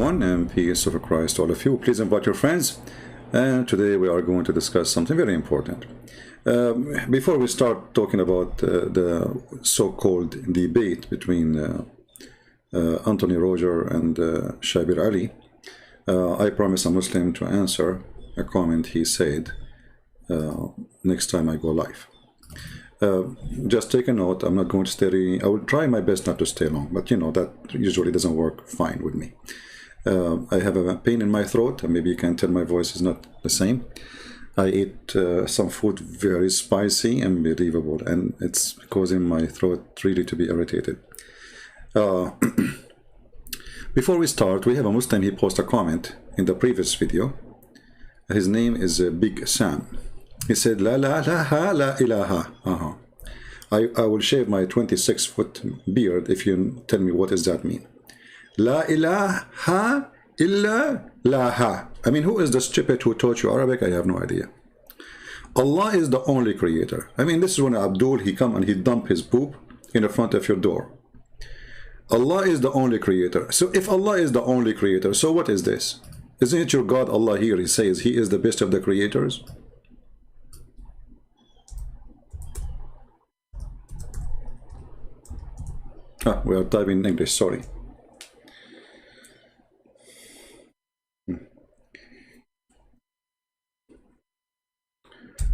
everyone, and peace of Christ to all of you. Please invite your friends. And today we are going to discuss something very important. Before we start talking about the so-called debate between Anthony Roger and Shabir Ali, I promise a Muslim to answer a comment he said next time I go live. Just take a note. I'm not going to stay. I will try my best not to stay long, but you know that usually doesn't work fine with me. I have a pain in my throat, and maybe you can tell my voice is not the same. I ate some food very spicy, unbelievable, and it's causing my throat really to be irritated. Before we start, we have a Muslim. He posted a comment in the previous video. His name is Big Sam. He said, La la la ha la ilaha. I will shave my 26-foot beard if you tell me what does that mean. La ilaha illa laha. I mean, who is the stupid who taught you Arabic? I have no idea. Allah is the only creator. I mean, this is when Abdul, he come and he dump his poop in the front of your door. Allah is the only creator. So if Allah is the only creator, so what is this? Isn't it your God, Allah here, he says he is the best of the creators? We are typing in English, sorry.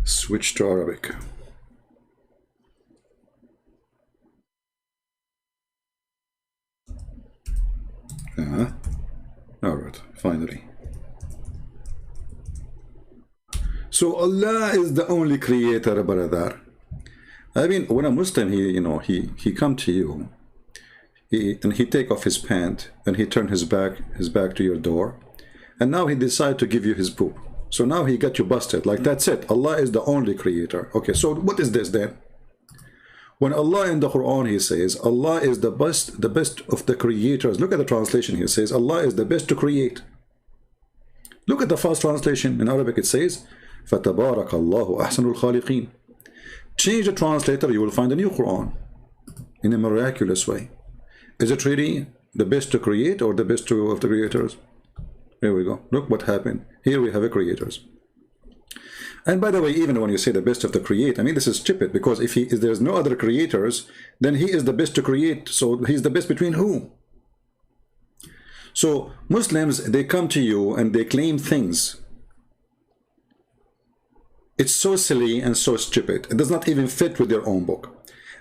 Switch to Arabic. All right, finally. So Allah is the only creator, brother. I mean, when a Muslim, he come to you, and he take off his pant, and he turn his back to your door, and now he decide to give you his poop. So now he got you busted. Like, that's it. Allah is the only creator. Okay, so what is this then? When Allah in the Quran, he says, Allah is the best of the creators. Look at the translation. He says, Allah is the best to create. Look at the first translation. In Arabic, it says, فَتَبَارَكَ اللَّهُ أَحْسَنُ الْخَالِقِينَ. Change the translator, you will find a new Quran in a miraculous way. Is it really the best to create or the best of the creators? Here we go. Look what happened. Here we have a creators. And by the way, even when you say the best of the create, I mean, this is stupid, because if there's no other creators, then he is the best to create. So he's the best between who? So Muslims, they come to you and they claim things. It's so silly and so stupid. It does not even fit with their own book.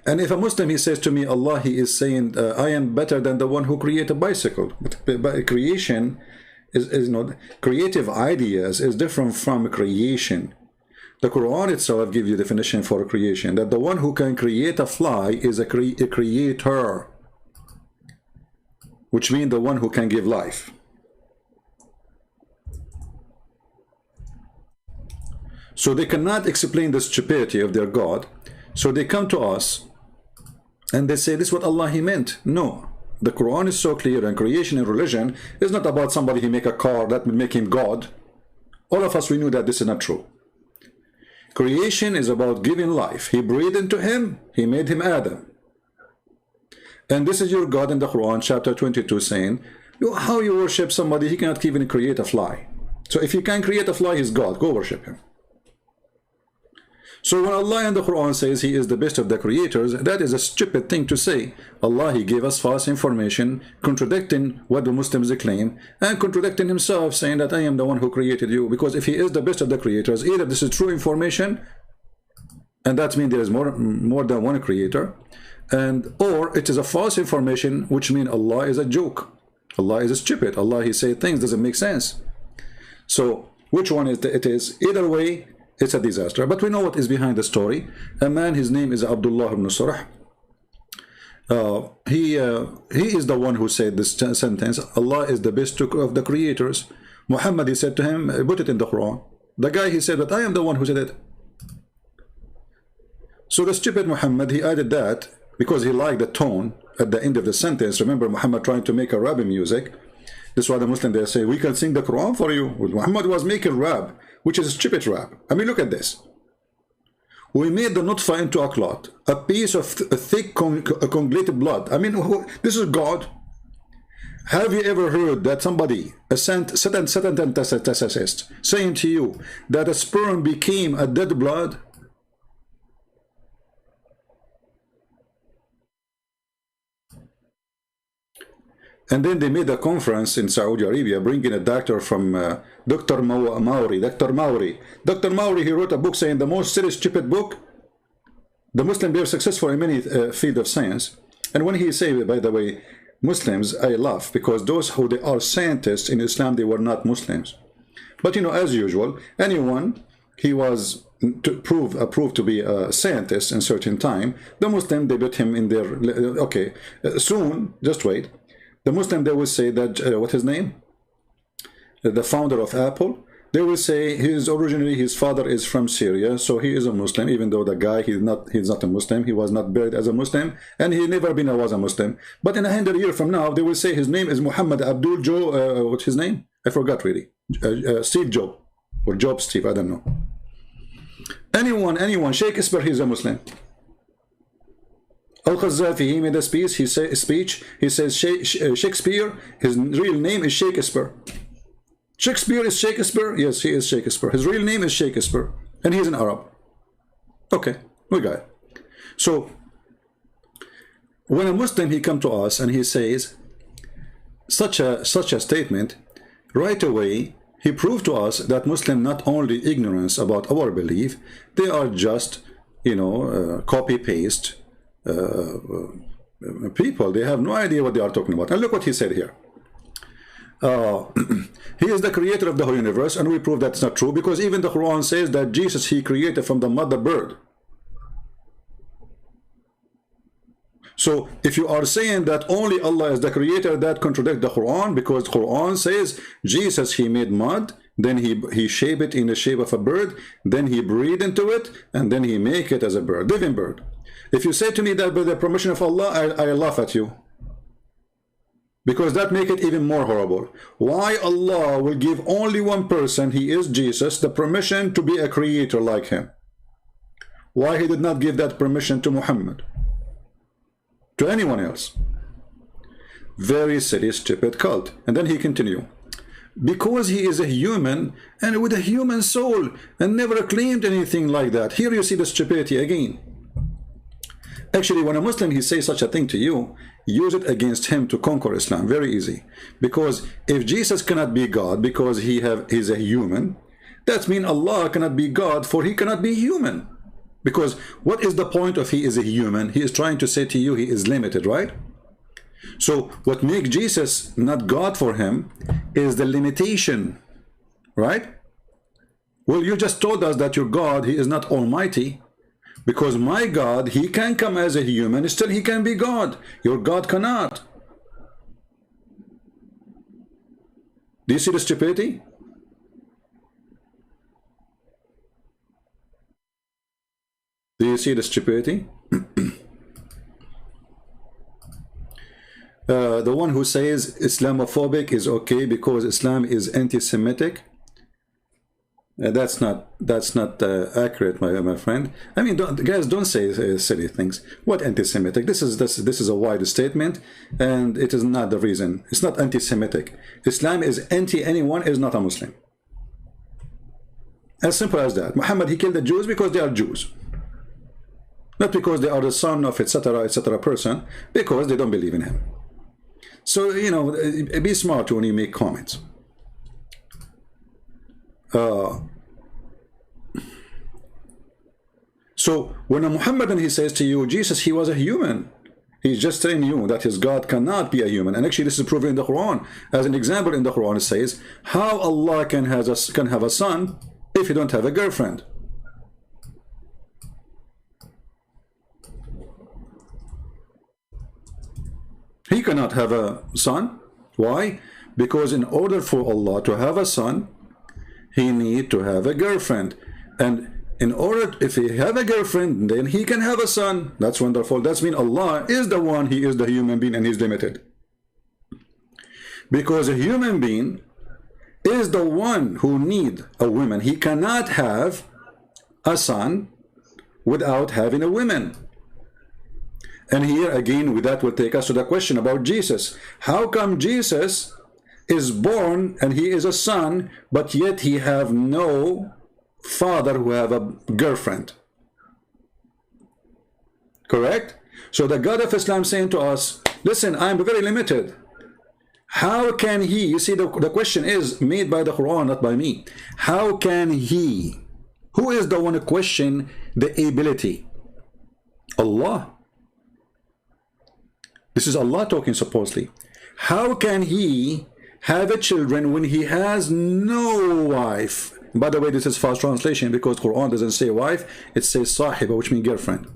And if a Muslim, he says to me, Allah, he is saying, I am better than the one who created a bicycle. But creation is not, creative ideas is different from creation. The Quran itself gives you definition for creation, that the one who can create a fly is a creator, which means the one who can give life. So they cannot explain the stupidity of their God. So they come to us and they say, this is what Allah he meant. No, the Quran is so clear, and creation and religion is not about somebody he make a car that will make him God. All of us, we knew that this is not true. Creation is about giving life. He breathed into him, he made him Adam. And this is your God in the Quran, chapter 22, saying, how you worship somebody, he cannot even create a fly. So if he can create a fly, he's God. Go worship him. So when Allah in the Quran says he is the best of the creators, that is a stupid thing to say. Allah, he gave us false information, contradicting what the Muslims claim, and contradicting himself, saying that I am the one who created you. Because if he is the best of the creators, either this is true information, and that means there is more than one creator, or it is a false information, which means Allah is a joke. Allah is stupid. Allah, he said things doesn't make sense. So which one is it is? Either way, it's a disaster. But we know what is behind the story. A man, his name is Abdullah ibn Surah. He is the one who said this sentence, Allah is the best of the creators. Muhammad, he said to him, put it in the Quran. The guy, he said that I am the one who said it. So the stupid Muhammad, he added that because he liked the tone at the end of the sentence. Remember Muhammad trying to make a rap music. This is why the Muslims, they say, we can sing the Quran for you. Muhammad was making rap, which is a stupid rap. I mean, look at this. We made the nutfa into a clot, a piece of thick coagulated blood. I mean, this is God. Have you ever heard that somebody, a scientist, saying to you that a sperm became a dead blood? And then they made a conference in Saudi Arabia, bringing a doctor from Dr. Mauri. Dr. Mauri, he wrote a book saying the most silly, stupid book. The Muslims, they are successful in many fields of science. And when he say, by the way, Muslims, I laugh, because those who they are scientists in Islam, they were not Muslims. But you know, as usual, anyone he was approved to be a scientist in certain time, the Muslim, they put him in their, okay, soon, just wait. The Muslim, they will say that, what his name? The founder of Apple, they will say originally his father is from Syria, so he is a Muslim, even though the guy, he's not a Muslim, he was not buried as a Muslim, and he never was a Muslim. But in 100 years from now, they will say his name is Muhammad Abdul Joe, what's his name? I forgot really. Steve Job, or Job Steve, I don't know. Anyone, Shakespeare, he's a Muslim. Al-Qazafi, he made a speech, he says Shakespeare, his real name is Shakespeare. Shakespeare is Shakespeare? Yes, he is Shakespeare. His real name is Shakespeare, and he's an Arab. Okay, we got it. So, when a Muslim, he come to us and he says such a statement, right away, he proved to us that Muslim not only ignorance about our belief, they are just, you know, copy-paste people. They have no idea what they are talking about. And look what he said here. He is the creator of the whole universe, and we prove that's not true, because even the Quran says that Jesus, he created from the mother bird. So if you are saying that only Allah is the creator, that contradicts the Quran, because the Quran says Jesus, he made mud, then he shaped it in the shape of a bird, then he breathed into it, and then he make it as a bird, living bird. If you say to me that by the permission of Allah, I laugh at you, because that make it even more horrible. Why Allah will give only one person, he is Jesus, the permission to be a creator like him? Why he did not give that permission to Muhammad, to anyone else? Very silly, stupid cult. And then he continue, because he is a human and with a human soul and never claimed anything like that. Here you see the stupidity again. Actually, when a Muslim, he says such a thing to you, use it against him to conquer Islam. Very easy. Because if Jesus cannot be God because he's a human, that means Allah cannot be God, for he cannot be human. Because what is the point of he is a human? He is trying to say to you he is limited, right? So what makes Jesus not God for him is the limitation, right? Well, you just told us that your God, he is not almighty. Because my God, he can come as a human, still he can be God. Your God cannot. Do you see the stupidity? Do you see the stupidity? The one who says Islamophobic is okay because Islam is anti-Semitic. That's not accurate, my friend. I mean, guys, don't say silly things. What anti-Semitic? This is a wide statement, and it is not the reason. It's not anti-Semitic. Islam is anti anyone is not a Muslim. As simple as that. Muhammad, he killed the Jews because they are Jews, not because they are the son of etc. person, because they don't believe in him. So you know, be smart when you make comments. So when a Muhammadan, he says to you, Jesus, he was a human, he's just telling you that his God cannot be a human. And actually this is proven in the Quran. As an example, in the Quran it says how Allah can have a son if you don't have a girlfriend. He cannot have a son. Why? Because in order for Allah to have a son, he need to have a girlfriend. And in order, if he have a girlfriend, then he can have a son. That's wonderful. That's mean Allah is the one, he is the human being, and he's limited. Because a human being is the one who need a woman. He cannot have a son without having a woman. And here again, with that will take us to the question about Jesus. How come Jesus is born and he is a son, but yet he have no father who have a girlfriend? Correct? So the God of Islam saying to us, listen, I'm very limited. How can he, you see, the question is made by the Quran, not by me. How can he, who is the one to question the ability? Allah. This is Allah talking supposedly. How can he have a children when he has no wife? By the way, this is false translation because Quran doesn't say wife, it says sahiba, which means girlfriend.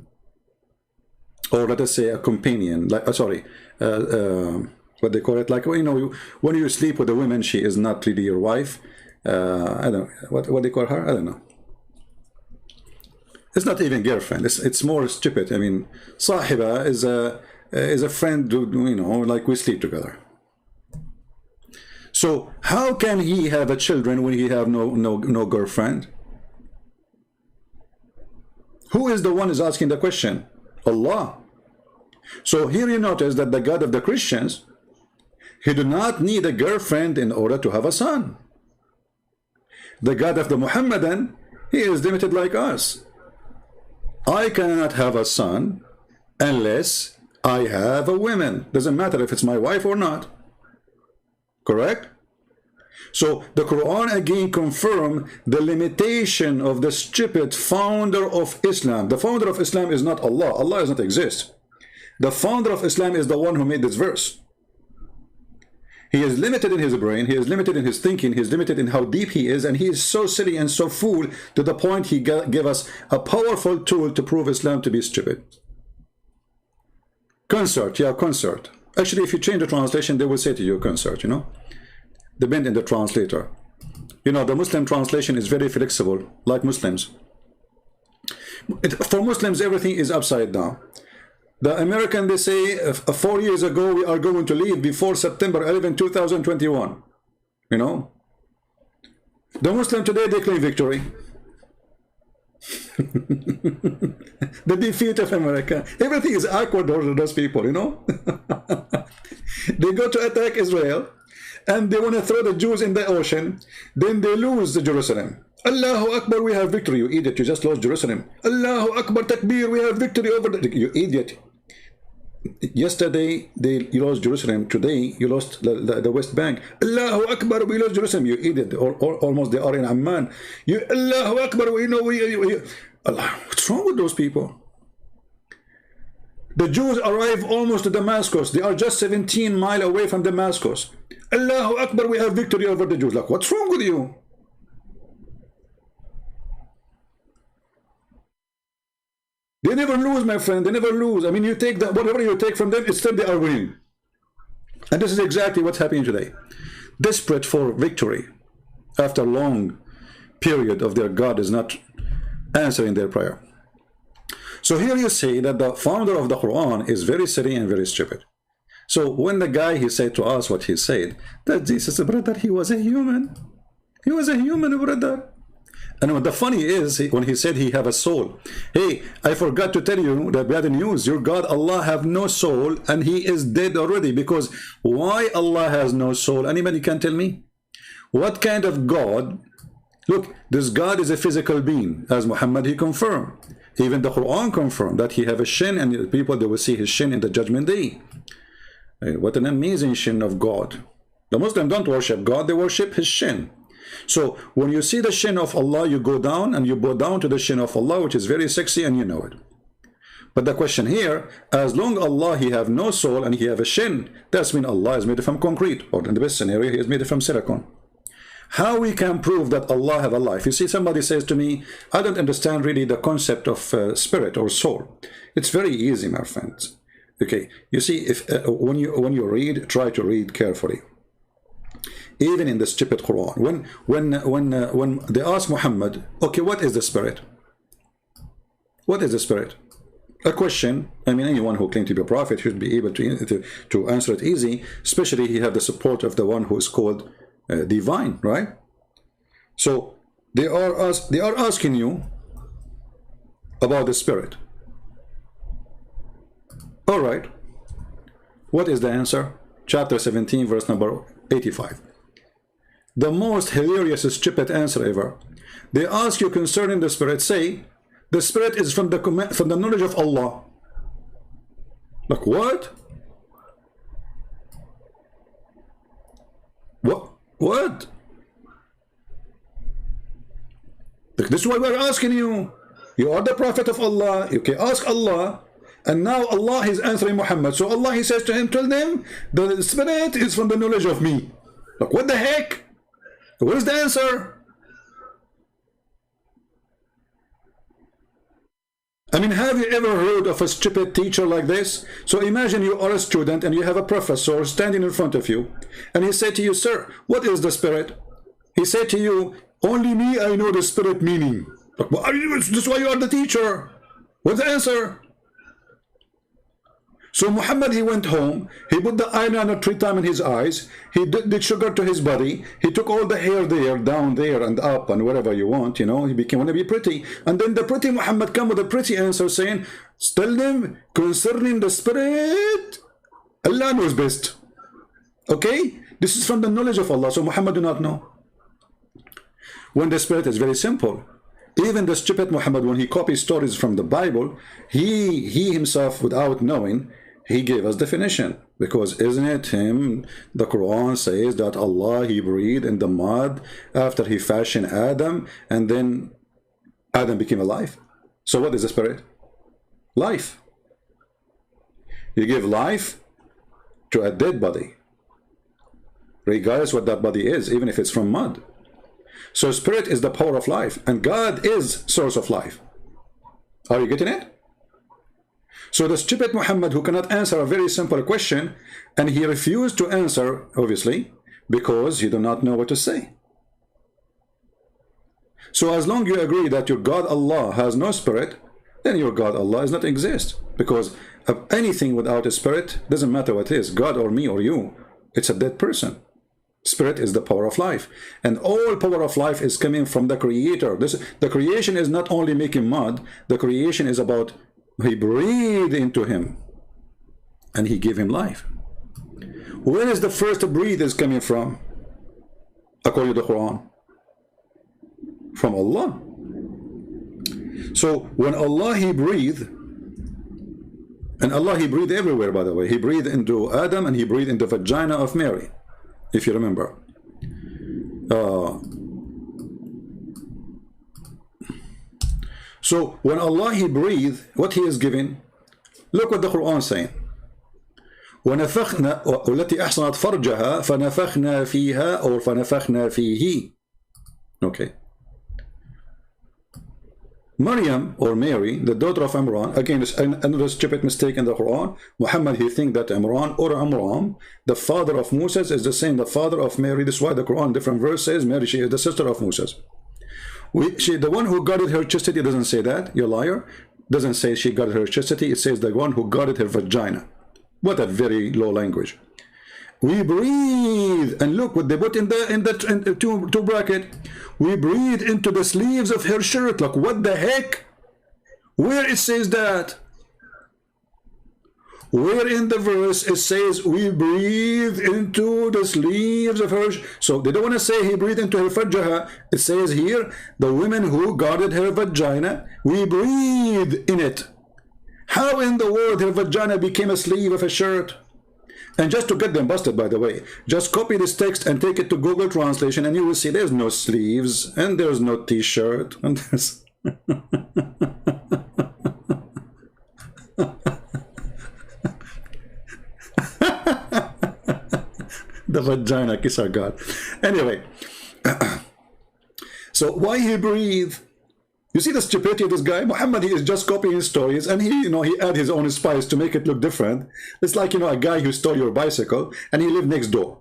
Or let us say a companion, like what they call it, like, you know, when you sleep with a woman, she is not really your wife. I don't know what they call her. I don't know. It's not even girlfriend. It's more stupid. I mean, sahiba is a friend. You know, like we sleep together. So how can he have a children when he have no girlfriend? Who is the one who's asking the question? Allah. So here you notice that the God of the Christians, he do not need a girlfriend in order to have a son. The God of the Muhammadan, he is limited like us. I cannot have a son unless I have a woman. Doesn't matter if it's my wife or not. Correct? So the Quran again confirm the limitation of the stupid founder of Islam. The founder of Islam is not Allah. Allah does not exist. The founder of Islam is the one who made this verse. He is limited in his brain, he is limited in his thinking, he is limited in how deep he is, and he is so silly and so fool to the point he gave us a powerful tool to prove Islam to be stupid. Concert, yeah, concert. Actually, if you change the translation, they will say to you concert, you know. Depend on the translator. You know, the Muslim translation is very flexible, like Muslims. For Muslims, everything is upside down. The American, they say 4 years ago we are going to leave before September 11, 2021. You know, the Muslim today, they claim victory. The defeat of America. Everything is awkward for those people, you know. They go to attack Israel and they want to throw the Jews in the ocean. Then they lose Jerusalem. Allahu Akbar, we have victory. You idiot, you just lost Jerusalem. Allahu Akbar, Takbir, we have victory over the... You idiot. Yesterday, you lost Jerusalem. Today, you lost the West Bank. Allahu Akbar, we lost Jerusalem. You idiot. Or almost they are in Amman. You, Allahu Akbar, we know Allah, what's wrong with those people? The Jews arrive almost to Damascus. They are just 17 miles away from Damascus. Allahu Akbar, we have victory over the Jews. Like, what's wrong with you? They never lose, my friend. They never lose. I mean, you take that, whatever you take from them, it's still they are winning. And this is exactly what's happening today. Desperate for victory after a long period of their God is not answering their prayer. So here you see that the founder of the Quran is very silly and very stupid. So when the guy, he said to us what he said, that Jesus, brother, he was a human. He was a human, brother. And what the funny is, when he said he have a soul, hey, I forgot to tell you the bad news. Your God, Allah, have no soul, and he is dead already. Because why Allah has no soul? Anybody can tell me? What kind of God? Look, this God is a physical being, as Muhammad, he confirmed. Even the Quran confirmed that he have a shin, and the people, they will see his shin in the judgment day. What an amazing shin of God. The Muslims don't worship God, they worship his shin. So when you see the shin of Allah, you go down and you bow down to the shin of Allah, which is very sexy, and you know it. But the question here, as long Allah, he have no soul and he have a shin, that's mean Allah is made from concrete, or in the best scenario, he is made from silicon. How we can prove that Allah have a life? You see, somebody says to me, I don't understand really the concept of spirit or soul. It's very easy, my friends. Okay, you see, if when you read, try to read carefully. Even in the stupid Quran, when they ask Muhammad, okay, what is the spirit? What is the spirit? A question. I mean, anyone who claims to be a prophet should be able to answer it easy. Especially he have the support of the one who is called divine, right? So they are asking you about the spirit. All right. What is the answer? Chapter 17, verse number 85. The most hilarious, stupid answer ever. They ask you concerning the Spirit. Say, the Spirit is from the knowledge of Allah. Like what? What? This is why we're asking you. You are the Prophet of Allah. You can ask Allah. And now Allah is answering Muhammad. So Allah, he says to him, tell them, the Spirit is from the knowledge of me. Like, what the heck? Where's the answer? I mean, have you ever heard of a stupid teacher like this? So imagine you are a student and you have a professor standing in front of you. And he said to you, sir, what is the Spirit? He said to you, only me, I know the Spirit meaning. Like, well, this is why you are the teacher. What's the answer? So Muhammad, he went home, he put the eyeliner 3 times in his eyes, he did sugar to his body, he took all the hair there, down there and up and wherever you want, you know, he became want to be pretty. And then the pretty Muhammad come with a pretty answer saying, tell them concerning the Spirit, Allah knows best. Okay? This is from the knowledge of Allah, so Muhammad do not know. When the Spirit is very simple. Even the stupid Muhammad, when he copies stories from the Bible, he himself, without knowing, he gave us definition. Because isn't it him, the Quran says that Allah, he breathed in the mud after he fashioned Adam, and then Adam became alive. So what is the Spirit? Life. You give life to a dead body, regardless what that body is, even if it's from mud. So Spirit is the power of life, and God is source of life. Are you getting it? So the stupid Muhammad, who cannot answer a very simple question, and he refused to answer, obviously, because he do not know what to say. So as long as you agree that your God Allah has no Spirit, then your God Allah does not exist. Because of anything without a Spirit, doesn't matter what it is, God or me or you, it's a dead person. Spirit is the power of life, and all power of life is coming from the Creator. The creation is not only making mud, the creation is about he breathed into him and he gave him life. Where is the first breath is coming from? According to the Quran, from Allah. So when Allah, he breathed, and Allah, he breathed everywhere, by the way. He breathed into Adam and he breathed into the vagina of Mary, if you remember. So when Allah, he breathed, what he is giving, look what the Quran is saying. وَنَفَخْنَا وَالَّتِي أَحْصَنَتْ فَرْجَهَا فَنَفَخْنَا فِيهَا or فَنَفَخْنَا فِيهِ. Okay. Maryam, or Mary, the daughter of Imran, again, is another stupid mistake in the Quran. Muhammad, he thinks that Imran or Amram, the father of Moses, is the same, the father of Mary. This is why the Quran, different verse says, Mary, she is the sister of Moses. The one who guarded her chastity doesn't say that, you liar. Doesn't say she guarded her chastity, it says the one who guarded her vagina. What a very low language. We breathe, and look what they put in the two bracket. We breathe into the sleeves of her shirt. Like, what the heck? Where it says that? Where in the verse it says we breathe into the sleeves of her? So they don't want to say he breathed into her farjaha. It says here, the women who guarded her vagina, we breathe in it. How in the world her vagina became a sleeve of a shirt? And just to get them busted, by the way, just copy this text and take it to Google Translation, and you will see there's no sleeves, and there's no t-shirt, and there's... The vagina, kiss our God. Anyway, so why he breathe? You see the stupidity of this guy? Muhammad, he is just copying his stories, and he add his own spice to make it look different. It's like, a guy who stole your bicycle, and he lived next door.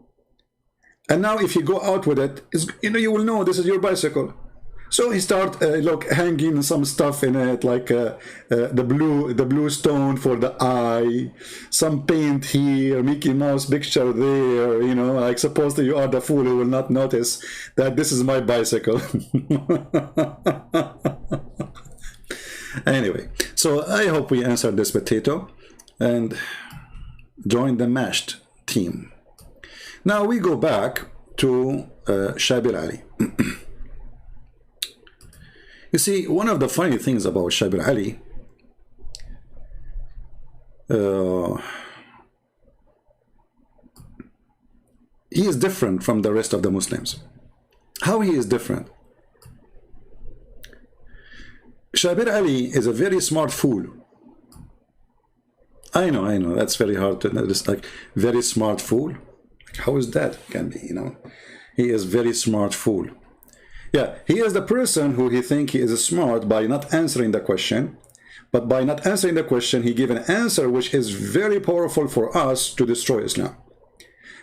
And now if you go out with it, you will know this is your bicycle. So he start hanging some stuff in it, like the blue stone for the eye, some paint here, Mickey Mouse picture there, like supposedly you are the fool who will not notice that this is my bicycle. Anyway, so I hope we answered this potato. and joined the mashed team. Now we go back to Shabir Ali. You see, one of the funny things about Shabir Ali, he is different from the rest of the Muslims. How he is different? Shabir Ali is a very smart fool. I know, that's very hard to just like very smart fool. Like, how is that can be, you know? He is very smart fool. Yeah, he is the person who he think he is smart by not answering the question, but by not answering the question, he gave an answer which is very powerful for us to destroy Islam.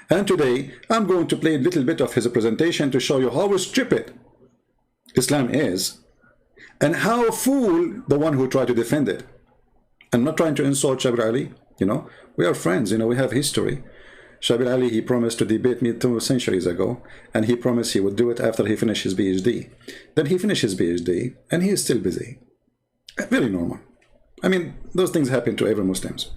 And today, I'm going to play a little bit of his presentation to show you how stupid Islam is, and how fool the one who tried to defend it. I'm not trying to insult Shabir Ali, you know, we are friends, you know, we have history. Shabir Ali, he promised to debate me 2 centuries ago, and he promised he would do it after he finished his PhD. Then he finished his PhD, and he is still busy. Very normal. I mean, those things happen to every Muslims.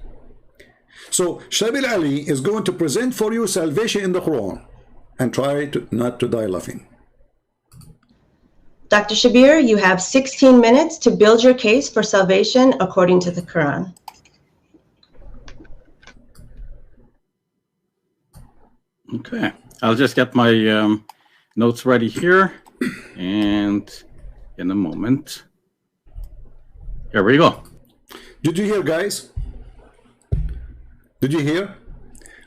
So Shabir Ali is going to present for you salvation in the Quran, and try to not to die laughing. Dr. Shabir, you have 16 minutes to build your case for salvation according to the Quran. Okay, I'll just get my notes ready here, and in a moment. Here we go. Did you hear, guys? Did you hear?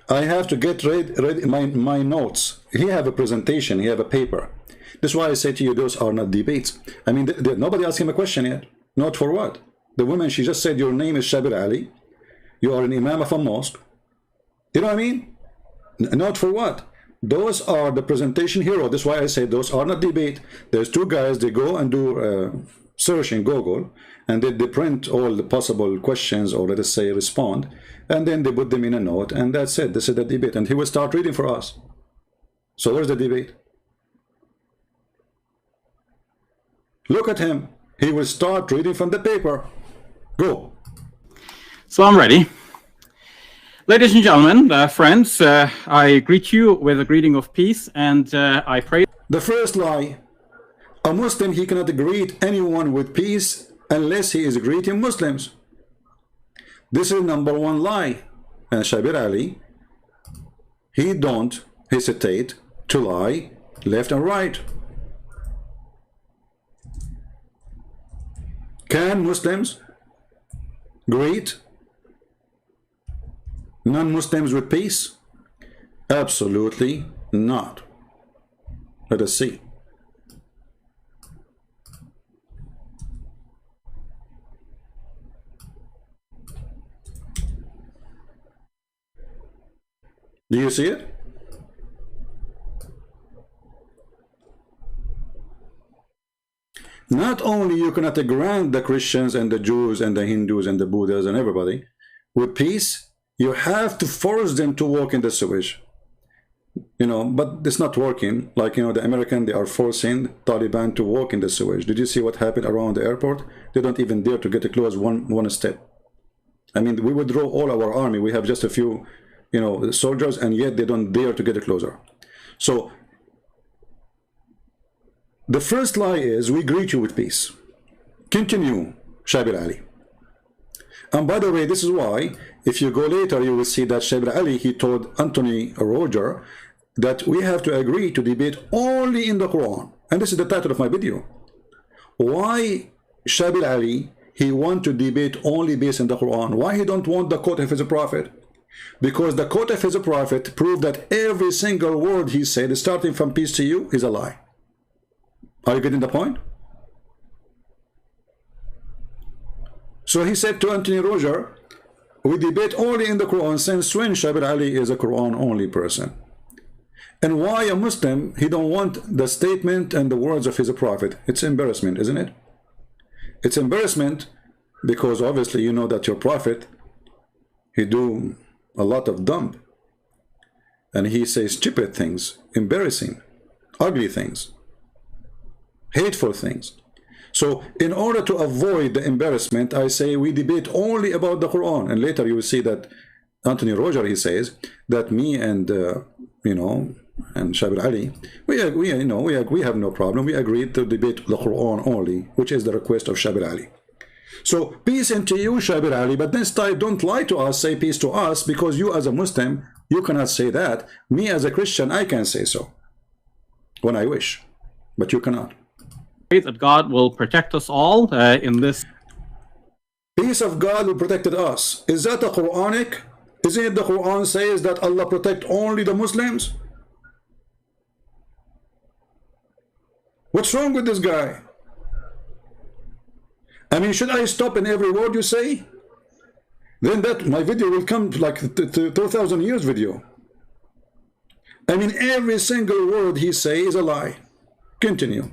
I have to get ready my notes. He have a presentation, he have a paper. That's why I say to you, those are not debates. I mean, nobody asked him a question yet. Not for what? The woman, she just said, your name is Shabir Ali. You are an imam of a mosque. You know what I mean? Not for what? Those are the presentation hero. That's why I say those are not debate. There's 2 guys, they go and do search in Google, and they print all the possible questions, or let us say respond, and then they put them in a note, and that's it. This is the debate, and he will start reading for us. So where's the debate? Look at him. He will start reading from the paper. Go. So I'm ready. Ladies and gentlemen, friends, I greet you with a greeting of peace, and I pray. The first lie. A Muslim, he cannot greet anyone with peace unless he is greeting Muslims. This is #1 lie. And Shabir Ali, he don't hesitate to lie left and right. Can Muslims greet non-Muslims with peace? Absolutely not. Let us see. Do you see it? Not only you cannot grant the Christians and the Jews and the Hindus and the Buddhas and everybody with peace, you have to force them to walk in the sewage. You know, but it's not working. Like, you know, the American, they are forcing Taliban to walk in the sewage. Did you see what happened around the airport? They don't even dare to get close one step. I mean, we withdraw all our army. We have just a few, you know, soldiers, and yet they don't dare to get closer. So the first lie is, we greet you with peace. Continue, Shabir Ali. And by the way, this is why, if you go later, you will see that Shabir Ali, he told Anthony Roger that we have to agree to debate only in the Quran. And this is the title of my video. Why Shabir Ali, he want to debate only based on the Quran? Why he don't want the quote of his prophet? Because the quote of his prophet proved that every single word he said, starting from peace to you, is a lie. Are you getting the point? So he said to Anthony Roger, we debate only in the Quran, since when Shabir Ali is a Quran only person. And why a Muslim, he don't want the statement and the words of his prophet? It's embarrassment, isn't it? It's embarrassment because obviously you know that your prophet, he do a lot of dumb, and he says stupid things, embarrassing, ugly things, hateful things. So in order to avoid the embarrassment, I say we debate only about the Quran. And later you will see that Anthony Roger, he says that me and you know, and Shabir Ali, we have no problem. We agreed to debate the Quran only, which is the request of Shabir Ali. So peace into you, Shabir Ali, but this time don't lie to us, say peace to us, because you as a Muslim, you cannot say that. Me as a Christian, I can say so when I wish, but you cannot. That God will protect us all in this. Peace of God will protect us. Is that a Quranic? Isn't it the Quran says that Allah protect only the Muslims? What's wrong with this guy? I mean, should I stop in every word you say? Then that my video will come like 2,000 years video. I mean, every single word he says is a lie. Continue.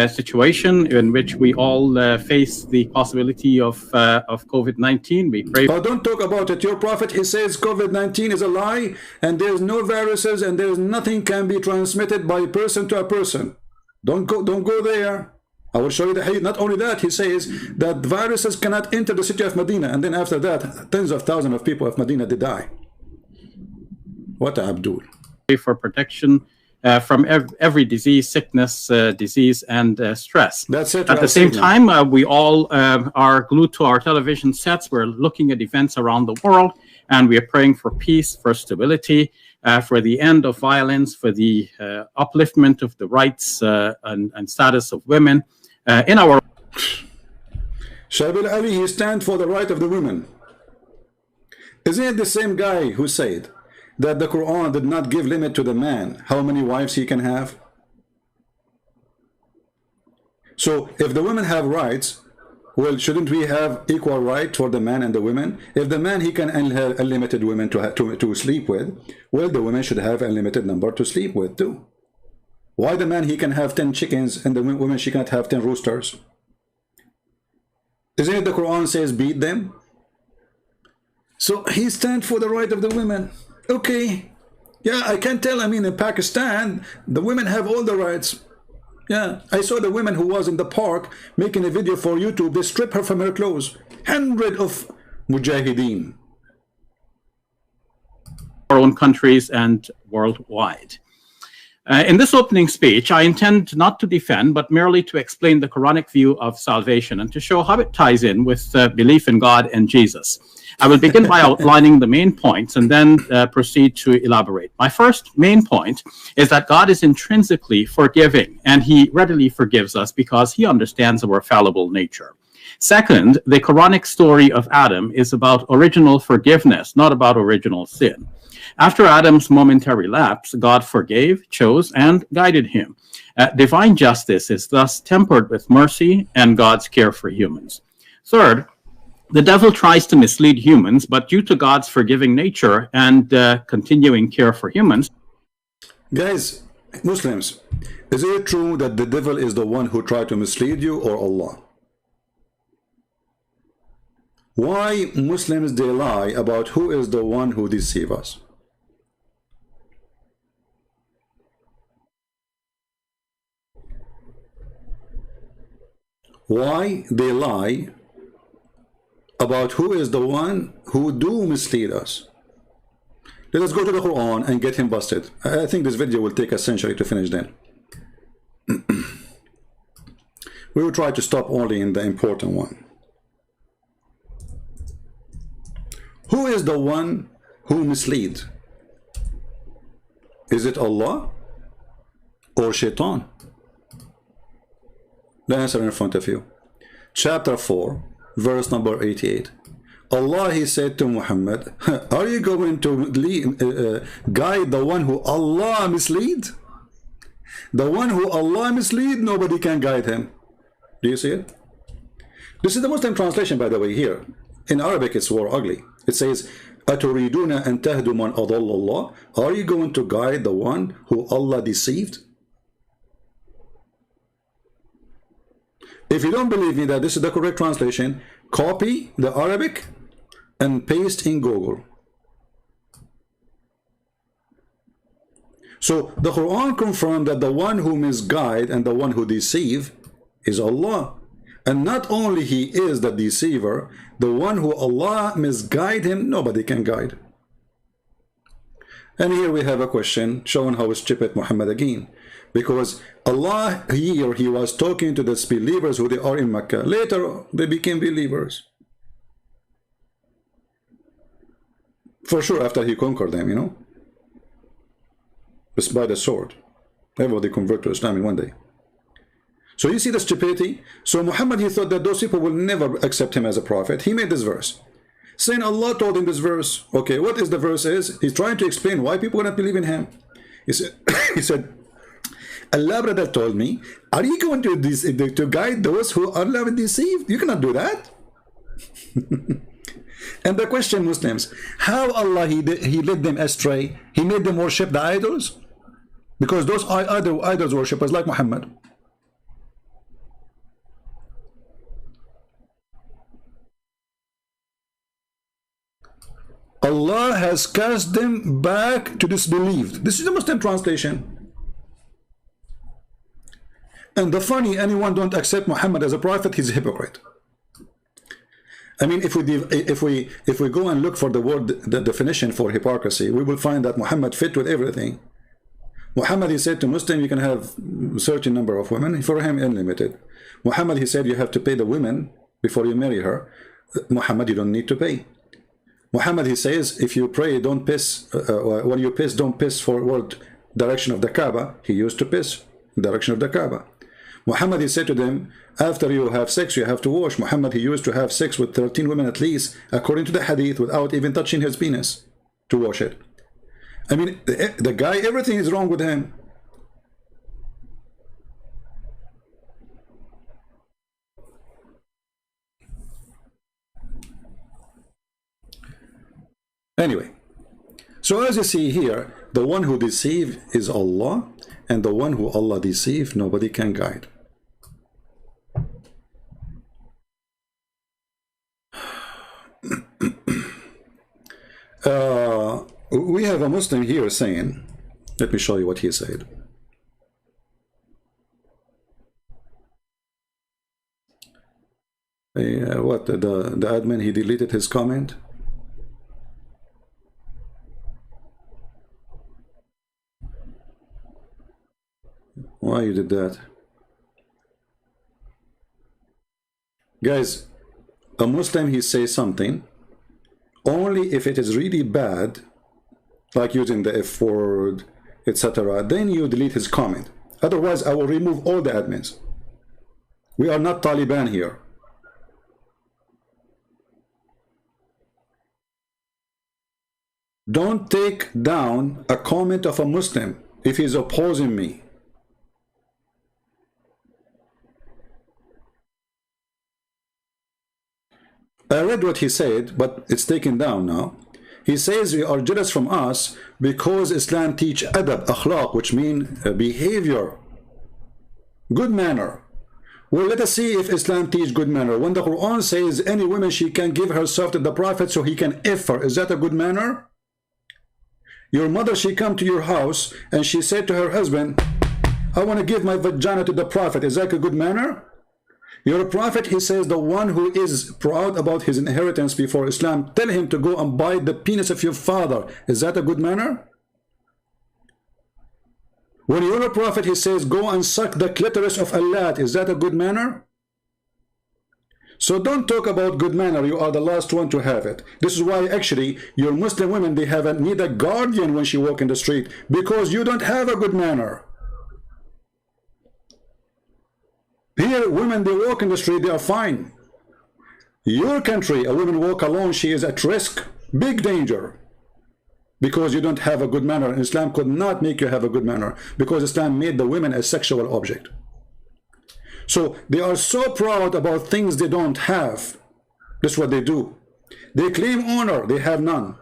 Situation in which we all face the possibility of COVID-19. We pray. Oh, don't talk about it. Your prophet, he says COVID-19 is a lie, and there's no viruses, and there's nothing can be transmitted by person to a person. Don't go there. I will show you the hadith. Not only that, he says that viruses cannot enter the city of Medina, and then after that, tens of thousands of people of Medina did die. What Abdul? For protection from every disease, sickness, disease, and stress. That's it. At the same time, we all are glued to our television sets. We're looking at events around the world, and we are praying for peace, for stability, for the end of violence, for the upliftment of the rights and status of women in our. Shabir Ali, he stands for the right of the women. Isn't it the same guy who said that the Quran did not give limit to the man how many wives he can have? So if the women have rights, well, shouldn't we have equal right for the man and the women? If the man, he can have unlimited women to sleep with, well, the women should have a limited number to sleep with too. Why the man, he can have 10 chickens and the women, she cannot have 10 roosters? Isn't it the Quran says beat them? So he stands for the right of the women. Okay, yeah, I can tell. I mean, in Pakistan, the women have all the rights. Yeah, I saw the woman who was in the park making a video for YouTube. They strip her from her clothes. Hundreds of mujahideen. Our own countries and worldwide. In this opening speech, I intend not to defend, but merely to explain the Quranic view of salvation and to show how it ties in with belief in God and Jesus. I will begin by outlining the main points and then proceed to elaborate. My first main point is that God is intrinsically forgiving, and he readily forgives us because he understands our fallible nature. Second, the Quranic story of Adam is about original forgiveness, not about original sin. After Adam's momentary lapse, God forgave, chose, and guided him. Divine justice is thus tempered with mercy and God's care for humans. Third, the devil tries to mislead humans, but due to God's forgiving nature and continuing care for humans. Guys, Muslims, is it true that the devil is the one who tried to mislead you, or Allah? Why Muslims, they lie about who is the one who deceives us? Why they lie about who is the one who do mislead us? Let us go to the Quran and get him busted. I think this video will take a century to finish then. We will try to stop only in the important one. Who is the one who misleads? Is it Allah or Shaitan? The answer in front of you. Chapter 4, verse number 88. Allah, he said to Muhammad, are you going to guide the one who Allah mislead? The one who Allah mislead, nobody can guide him. Do you see it? This is the Muslim translation, by the way, here. In Arabic, it's more ugly. It says, أَتُرِيدُونَ أَن تَهْدُوا مَنْ أَضَلَّ اللَّهِ. Are you going to guide the one who Allah deceived? If you don't believe me that this is the correct translation, copy the Arabic and paste in Google. So the Quran confirmed that the one who misguide and the one who deceive is Allah. And not only he is the deceiver, the one who Allah misguide him, nobody can guide. And here we have a question showing how stupid Muhammad again. Because Allah here, he was talking to the disbelievers who they are in Mecca. Later, they became believers. For sure, after he conquered them, you know. It's by the sword. Everybody convert to Islam in one day. So you see the stupidity? So Muhammad, he thought that those people will never accept him as a prophet. He made this verse, saying Allah told him this verse. Okay, what is the verse is? He's trying to explain why people will not believe in him. He said, Allah brother told me, are you going to guide those who are love deceived? You cannot do that. And the question, Muslims, how Allah he led them astray? He made them worship the idols? Because those are idols worshippers like Muhammad. Allah has cast them back to disbelief. This is the Muslim translation. And the funny, anyone don't accept Muhammad as a prophet, he's a hypocrite. I mean, if we go and look for the word, the definition for hypocrisy, we will find that Muhammad fit with everything. Muhammad, he said to Muslim, you can have a certain number of women. For him, unlimited. Muhammad, he said, you have to pay the women before you marry her. Muhammad, you don't need to pay. Muhammad, he says, if you pray, don't piss. When you piss, don't piss forward direction of the Kaaba. He used to piss direction of the Kaaba. Muhammad, he said to them, after you have sex, you have to wash. Muhammad, he used to have sex with 13 women at least, according to the hadith, without even touching his penis to wash it. I mean, the guy, everything is wrong with him. Anyway, so as you see here, the one who deceives is Allah, and the one who Allah deceives, nobody can guide. We have a Muslim here saying, let me show you what he said. What, the admin, he deleted his comment? Why you did that? Guys, a Muslim, he says something only if it is really bad, like using the F word, etc., then you delete his comment. Otherwise, I will remove all the admins. We are not Taliban here. Don't take down a comment of a Muslim if he's opposing me. I read what he said, but it's taken down now. He says you are jealous from us because Islam teach adab, akhlaq, which means behavior, good manner. Well, let us see if Islam teach good manner. When the Quran says any woman, she can give herself to the Prophet so he can F her, is that a good manner? Your mother, she come to your house and she said to her husband, I want to give my vagina to the Prophet, is that a good manner? Your prophet, he says, the one who is proud about his inheritance before Islam, tell him to go and buy the penis of your father. Is that a good manner? When your prophet, he says, go and suck the clitoris of Allah, is that a good manner? So don't talk about good manner. You are the last one to have it. This is why actually your Muslim women, they need a guardian when she walk in the street, because you don't have a good manner. Here, women, they walk in the street, they are fine. Your country, a woman walk alone, she is at risk, big danger. Because you don't have a good manner. And Islam could not make you have a good manner, because Islam made the women a sexual object. So they are so proud about things they don't have. That's what they do. They claim honor, they have none.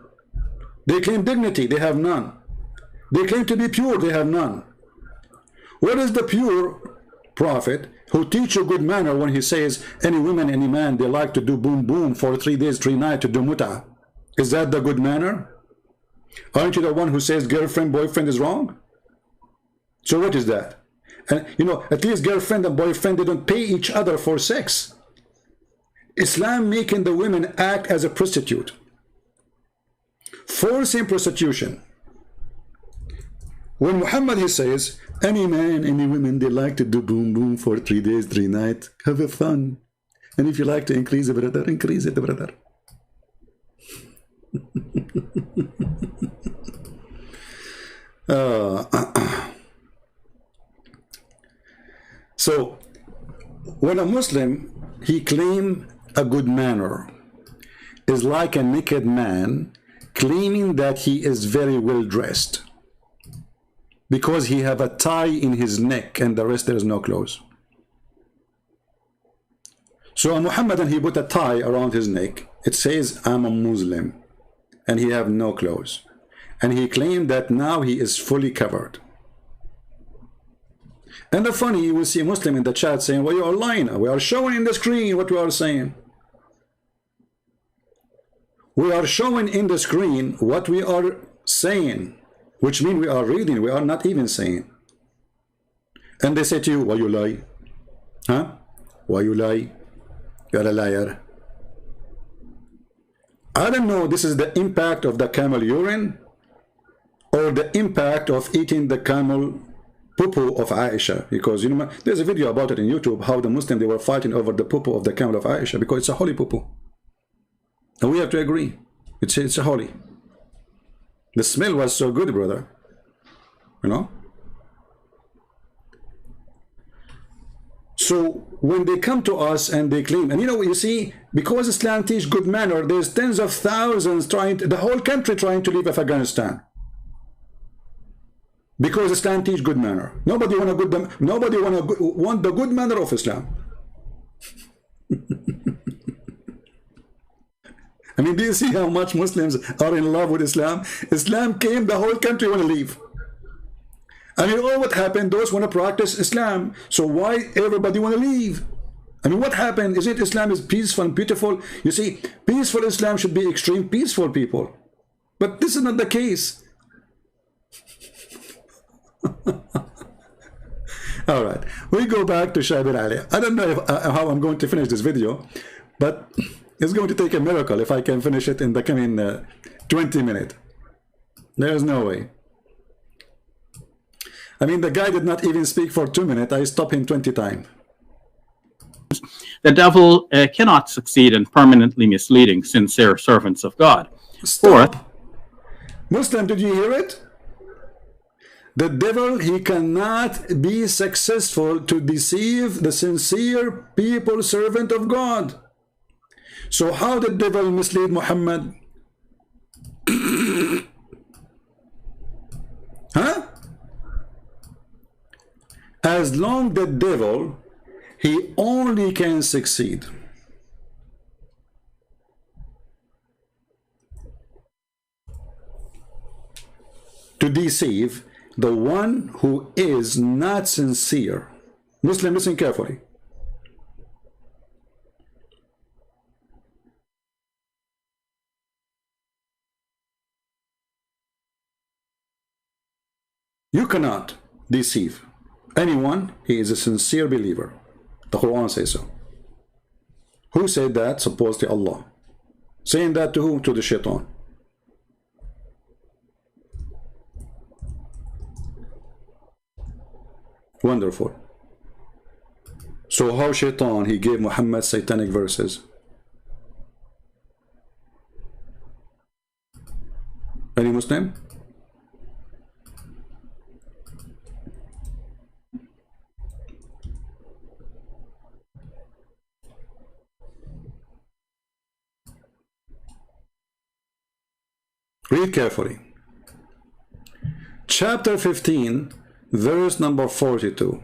They claim dignity, they have none. They claim to be pure, they have none. What is the pure prophet who teach you good manner when he says any woman, any man, they like to do boom boom for 3 days, 3 nights to do muta? Is that the good manner? Aren't you the one who says girlfriend, boyfriend is wrong? So what is that? And you know, at least girlfriend and boyfriend, they don't pay each other for sex. Islam making the women act as a prostitute, forcing prostitution. When Muhammad, he says, any man, any women, they like to do boom boom for 3 days, 3 nights, have a fun. And if you like to increase it, brother, increase it, brother. So when a Muslim, he claim a good manner, is like a naked man claiming that he is very well dressed because he have a tie in his neck and the rest there is no clothes. So a Muhammadan, he put a tie around his neck. It says, I'm a Muslim, and he have no clothes. And he claimed that now he is fully covered. And the funny, you will see a Muslim in the chat saying, well, you are lying. We are showing in the screen what we are saying. We are showing in the screen what we are saying, which means we are reading, we are not even saying. And they say to you, why you lie? Huh? Why you lie? You're a liar. I don't know, this is the impact of the camel urine or the impact of eating the camel poo-poo of Aisha, because you know there's a video about it in YouTube how the Muslims, they were fighting over the poo-poo of the camel of Aisha because it's a holy poo-poo. And we have to agree, it's a holy. The smell was so good, brother, you know. So when they come to us and they claim, and you know, you see, because Islam teach good manner, there's tens of thousands trying to, the whole country trying to leave Afghanistan. Because Islam teach good manner. Nobody want the good manner of Islam. I mean, do you see how much Muslims are in love with Islam? Islam came, the whole country want to leave. I mean, all what happened, those want to practice Islam. So why everybody want to leave? I mean, what happened? Is it Islam is peaceful and beautiful? You see, peaceful Islam should be extreme peaceful people. But this is not the case. All right, we go back to Shabir Ali. I don't know how I'm going to finish this video, but it's going to take a miracle if I can finish it in the coming 20 minutes. There's no way. I mean, the guy did not even speak for 2 minutes. I stopped him 20 times. The devil cannot succeed in permanently misleading sincere servants of God. Stop. Muslim, did you hear it? The devil, he cannot be successful to deceive the sincere people, servant of God. So how did the devil mislead Muhammad? Huh? As long the devil, he only can succeed to deceive the one who is not sincere. Muslim, listen carefully. You cannot deceive anyone. He is a sincere believer. The Quran says so. Who said that? Supposedly Allah. Saying that to whom? To the shaitan. Wonderful. So how shaitan, he gave Muhammad satanic verses? Any Muslim? Read carefully. Chapter 15, verse number 42.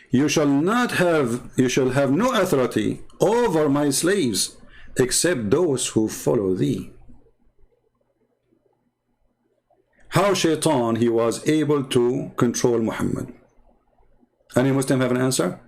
You shall have no authority over my slaves except those who follow thee. How shaitan, he was able to control Muhammad? Any Muslim have an answer?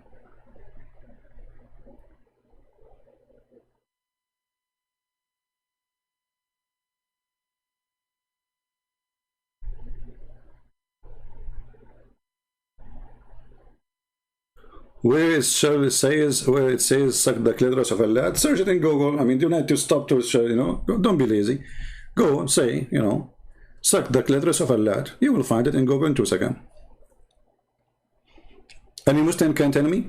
where it says suck the clitoris of a lad, search it in Google. I mean, you don't have to stop to, you know, don't be lazy. Go and say, you know, suck the clitoris of a lad. You will find it in Google in 2 seconds. Any Muslim can tell me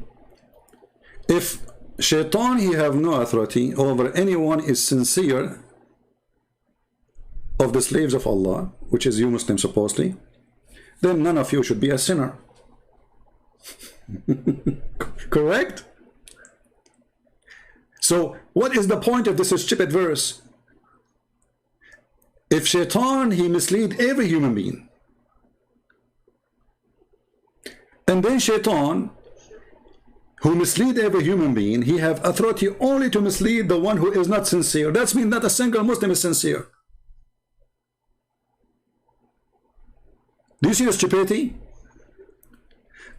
if Shaitan, he have no authority over anyone is sincere of the slaves of Allah, which is you Muslims supposedly, then none of you should be a sinner. Correct? So what is the point of this stupid verse? If Shaitan, he mislead every human being, and then Shaitan, who mislead every human being, he have authority only to mislead the one who is not sincere. That means not a single Muslim is sincere. Do you see the stupidity?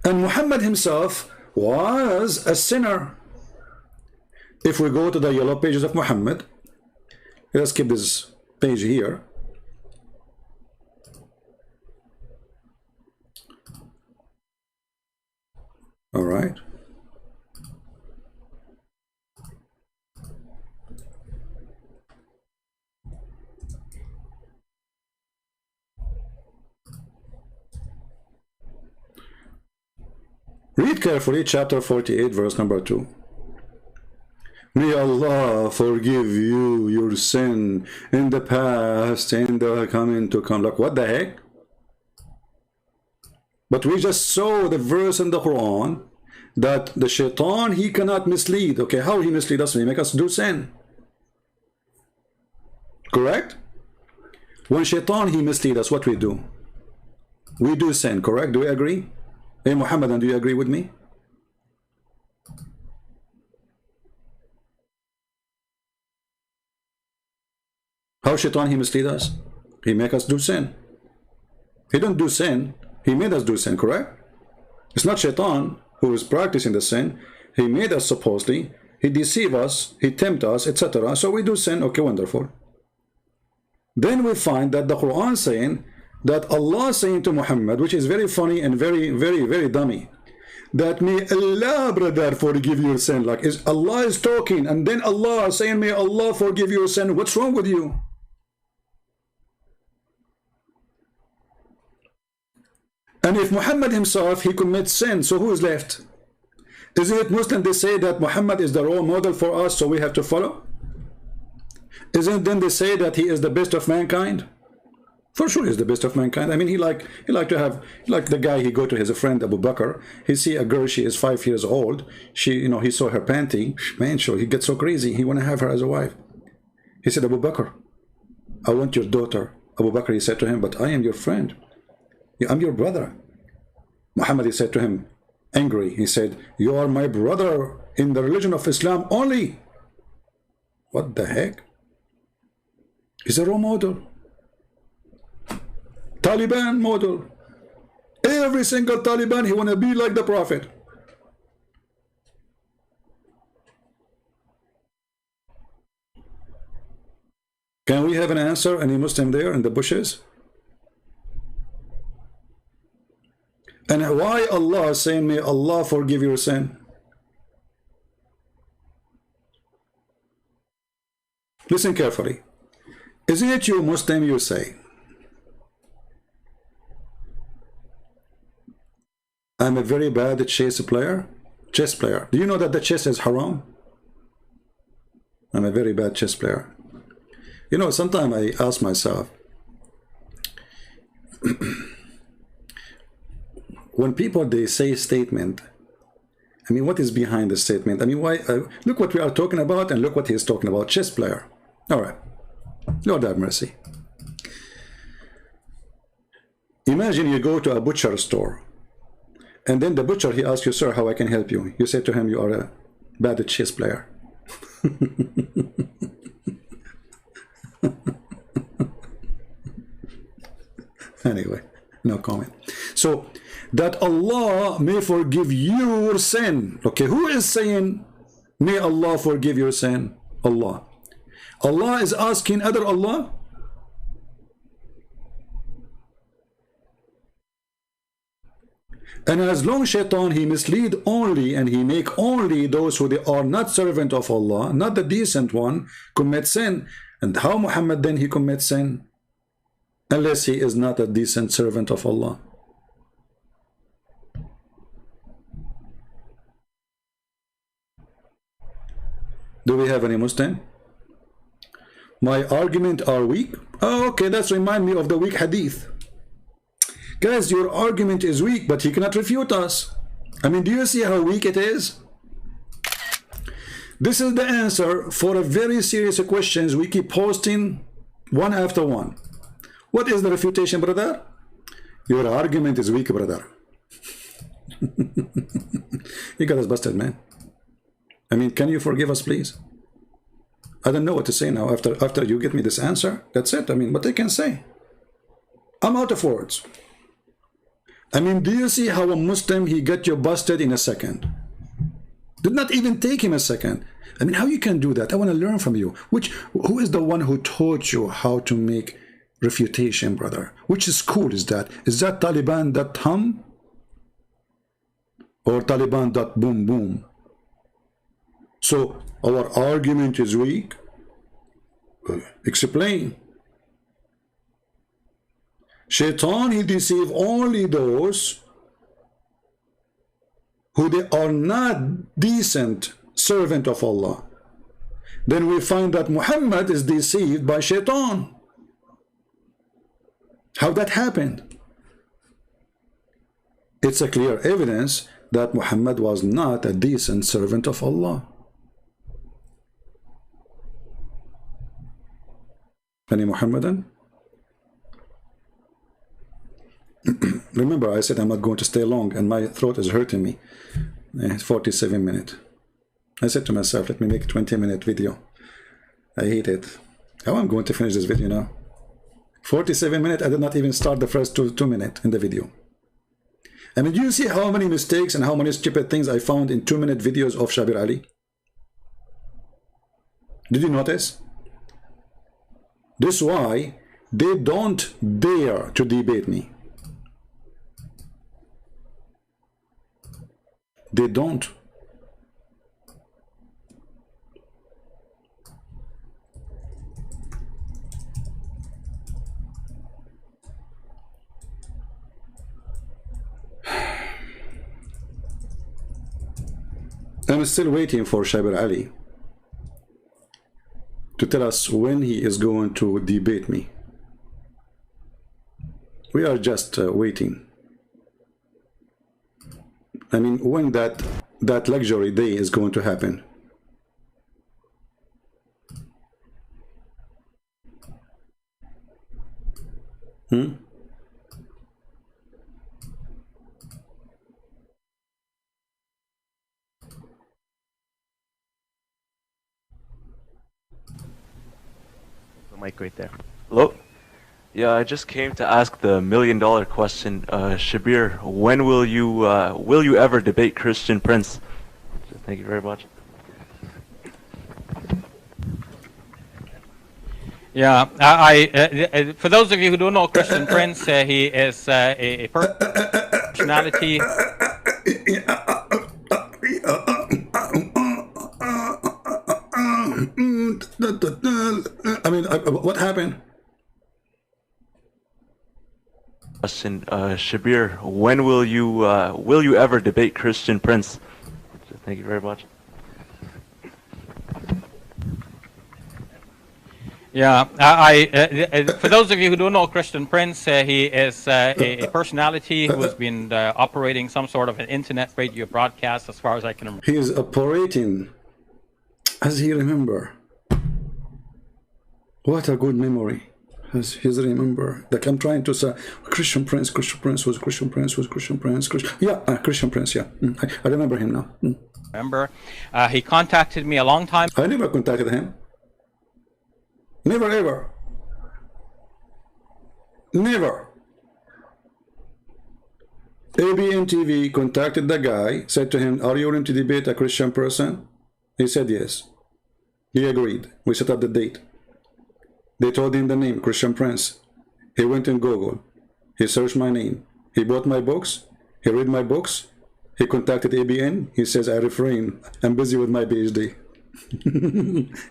And Muhammad himself was a sinner. If we go to the yellow pages of Muhammad, let's keep this page here. All right. Read carefully chapter 48, verse number 2. May Allah forgive you your sin in the past and the coming to come. Like, what the heck? But we just saw the verse in the Quran that the Shaitan, he cannot mislead. Okay, how he mislead us? He make us do sin. Correct? When Shaitan, he mislead us, what we do? We do sin, correct? Do we agree? Hey, Muhammad, do you agree with me? How Shaitan, he mislead us? He make us do sin. He don't do sin. He made us do sin, correct? It's not Shaitan who is practicing the sin. He made us supposedly. He deceive us. He tempt us, etc. So we do sin. Okay, wonderful. Then we find that the Quran saying that Allah saying to Muhammad, which is very funny and very dummy, that may Allah, brother, forgive your sin. Like, is Allah is talking, and then Allah saying, may Allah forgive your sin. What's wrong with you? And if Muhammad himself, he commits sin, so who is left? Isn't it Muslim they say that Muhammad is the role model for us, so we have to follow? Isn't then they say that he is the best of mankind? For sure, he's the best of mankind. I mean, he like the guy, he go to his friend Abu Bakr. He see a girl, she is 5 years old. She, you know, he saw her panty. Man, sure, he gets so crazy. He want to have her as a wife. He said, Abu Bakr, I want your daughter. Abu Bakr, he said to him, but I am your friend. I'm your brother. Muhammad, he said to him, angry, he said, you are my brother in the religion of Islam only. What the heck? He's a role model. Taliban model. Every single Taliban, he want to be like the Prophet. Can we have an answer? Any Muslim there in the bushes? And why Allah is saying, may Allah forgive your sin? Listen carefully. Isn't it you Muslim, you say, I'm a very bad chess player? Do you know that the chess is haram? I'm a very bad chess player. You know, sometimes I ask myself, when people, they say a statement, I mean, what is behind the statement? I mean, why? Look what we are talking about, and look what he is talking about, chess player. All right. Lord have mercy. Imagine you go to a butcher store, and then the butcher, he asks you, sir, how I can help you? You say to him, you are a bad chess player. Anyway, no comment. So, that Allah may forgive your sin. Okay, who is saying, may Allah forgive your sin? Allah. Allah is asking other Allah? And as long shaitan, he mislead only, and he make only those who they are not servant of Allah, not the decent one, commit sin. And how Muhammad then he commits sin? Unless he is not a decent servant of Allah. Do we have any Muslim? My argument are weak? Oh, okay, that's remind me of the weak hadith. Guys, your argument is weak, but he cannot refute us. I mean, do you see how weak it is? This is the answer for a very serious questions we keep posting one after one. What is the refutation, brother? Your argument is weak, brother. You got us busted, man. I mean, can you forgive us, please? I don't know what to say now. After you get me this answer, that's it. I mean, what I can say? I'm out of words. I mean, do you see how a Muslim, he got you busted in a second? Did not even take him a second. I mean, how you can do that? I want to learn from you. Who is the one who taught you how to make refutation, brother? Which school is that? Is that Taliban.hum? Or Taliban.boom boom? So, our argument is weak? Explain. Shaitan, he deceive only those who they are not decent servant of Allah. Then we find that Muhammad is deceived by Shaitan. How that happened? It's a clear evidence that Muhammad was not a decent servant of Allah. Any Muhammadan? Remember, I said I'm not going to stay long, and my throat is hurting me. 47 minutes. I said to myself, let me make a 20-minute video. I hate it. How I'm going to finish this video now? 47 minutes, I did not even start the first two minutes in the video. I mean, do you see how many mistakes and how many stupid things I found in 2-minute videos of Shabir Ali? Did you notice? This is why they don't dare to debate me. They don't. I'm still waiting for Shabir Ali to tell us when he is going to debate me. We are just waiting. I mean, when that luxury day is going to happen. The mic right there. Hello? Yeah, I just came to ask the $1,000,000 question. Shabir, when will you ever debate Christian Prince? Thank you very much. Yeah, for those of you who don't know Christian Prince, he is a personality. I mean, what happened? Question, Shabir, when will you ever debate Christian Prince? Thank you very much. Yeah, for those of you who don't know Christian Prince, he is a personality who has been operating some sort of an internet radio broadcast, as far as I can remember. He is operating, as he remember. What a good memory. As he's remember. Like I'm trying to say, Christian Prince was Christian Prince. Christian Prince, yeah. I remember him now. Remember, he contacted me a long time. I never contacted him. Never ever. Never. ABN TV contacted the guy, said to him, are you willing to debate a Christian person? He said yes. He agreed. We set up the date. They told him the name, Christian Prince. He went in Google. He searched my name. He bought my books. He read my books. He contacted ABN. He says, I refrain. I'm busy with my PhD.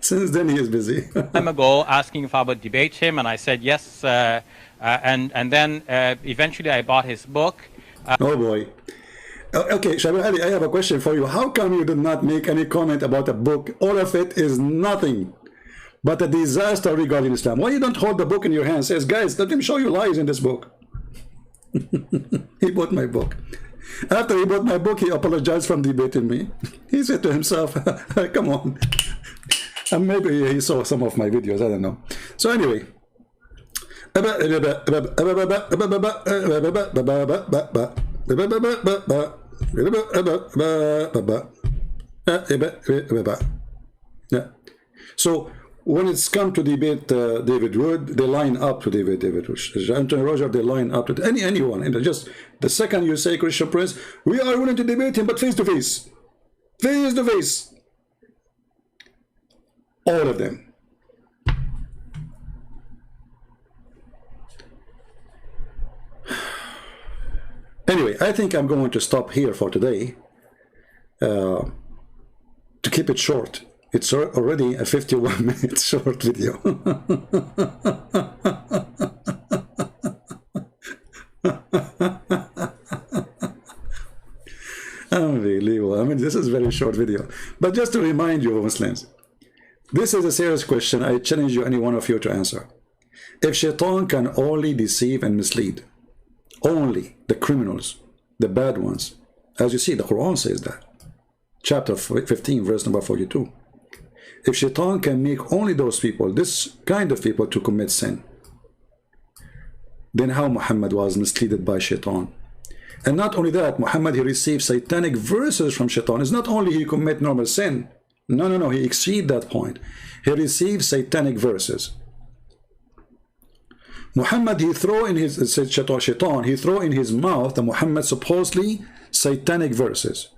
Since then, he is busy. Time ago, asking if I would debate him, and I said yes. And then eventually, I bought his book. Oh boy. Okay, Shabir Ali, I have a question for you. How come you did not make any comment about a book? All of it is nothing but a disaster regarding Islam. Why you don't hold the book in your hand? Says, guys, let him show you lies in this book. He bought my book. After he bought my book, he apologized for debating me. He said to himself, come on. And maybe he saw some of my videos, I don't know. So anyway. Yeah. So when it's come to debate David Wood, they line up to debate David Wood. Anthony Roger, they line up to anyone. And just the second you say Christian Prince, we are willing to debate him, but face to face. Face to face. All of them. Anyway, I think I'm going to stop here for today. To keep it short. It's already a 51-minute short video. Unbelievable. I mean, this is a very short video. But just to remind you, Muslims, this is a serious question. I challenge you, any one of you, to answer. If Shaitan can only deceive and mislead, only the criminals, the bad ones, as you see, the Quran says that. Chapter 15, verse number 42. If Shaitan can make only those people, this kind of people, to commit sin, then how Muhammad was misled by Shaitan? And not only that, Muhammad, he received satanic verses from Shaitan. It's not only he commit normal sin. No, he exceed that point. He received satanic verses. Muhammad, he throw in his Shaitan, he throw in his mouth the Muhammad supposedly satanic verses.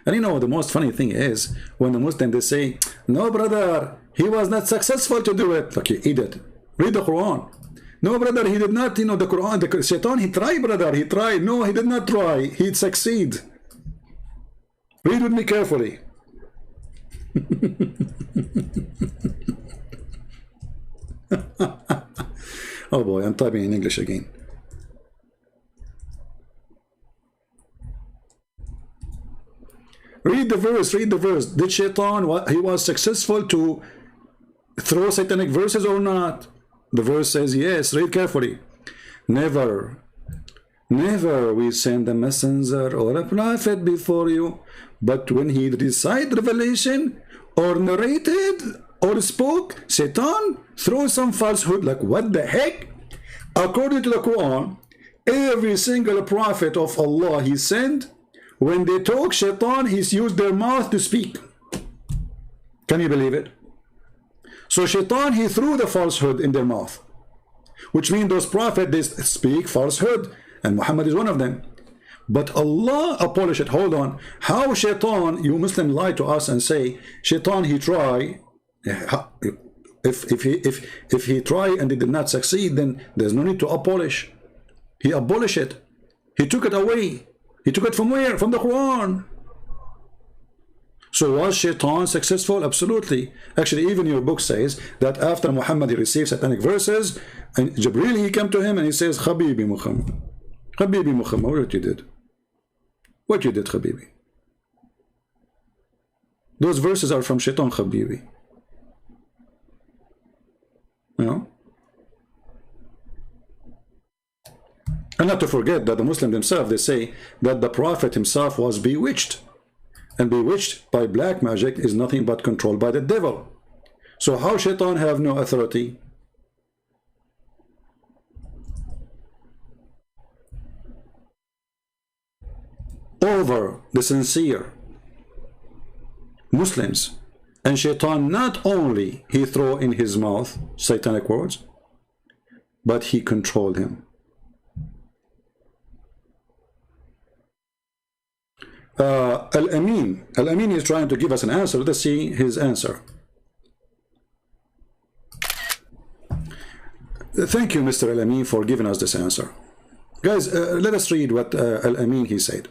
And you know, the most funny thing is when the Muslims, they say, no, brother, he was not successful to do it. Okay, idiot. Read the Quran. No, brother, he did not, you know, the Quran, the Shaitan, he tried, brother, he tried. No, he did not try. He'd succeed. Read with me carefully. Oh boy, I'm typing in English again. Read the verse, read the verse. Did Shaitan, he was successful to throw satanic verses or not? The verse says yes. Read carefully. Never we send a messenger or a prophet before you, but when he recited revelation or narrated or spoke, Satan threw some falsehood. Like, what the heck? According to the Quran, every single prophet of Allah he sent, when they talk, Shaitan, he's used their mouth to speak. Can you believe it? So Shaitan, he threw the falsehood in their mouth, which means those prophets, they speak falsehood, and Muhammad is one of them. But Allah abolished it. Hold on. How Shaitan, you Muslim lie to us and say, Shaitan, he try. If he try and he did not succeed, then there's no need to abolish. He abolished it. He took it away. He took it from where? From the Quran. So was Shaitan successful? Absolutely. Actually, even your book says that after Muhammad he received satanic verses, and Jibreel, he came to him and he says, Habibi Muhammad. Habibi Muhammad, what you did? What you did, Habibi? Those verses are from Shaitan, Habibi. You know? And not to forget that the Muslims themselves, they say that the Prophet himself was bewitched. And bewitched by black magic is nothing but controlled by the devil. So how Shaitan have no authority? Over the sincere Muslims. And Shaitan, not only he throw in his mouth satanic words, but he controlled him. Al-Amin is trying to give us an answer. Let's see his answer. Thank you, Mr. Al-Amin, for giving us this answer. Guys, let us read what Al-Amin he said.